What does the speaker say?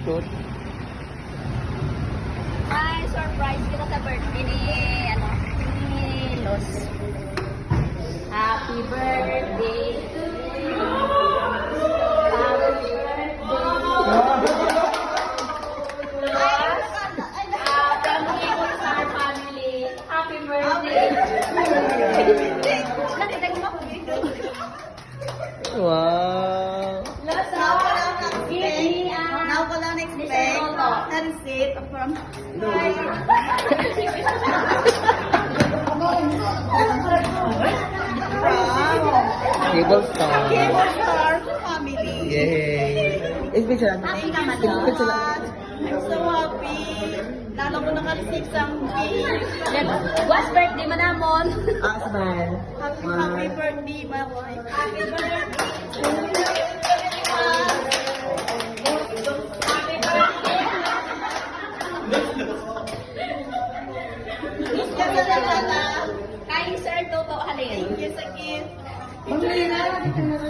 Cute. Ay, surprise kita sa birthday ni, ni Los. Happy birthday to you. Happy birthday. From Nichols our family. Happy birthday. Nakitag mo? Wow. Los, Now ko lang expect na receipt from Cable Star. Cable Star family. Yay. Is picture lang. Happy ka man, So Picture lang. much. I'm so happy. Lalo ko naka-receive something. What's birthday mo namon? Ah, smile. Happy birthday, my wife. Happy birthday. Kay Sir Toto Halil. Thank you sa gift.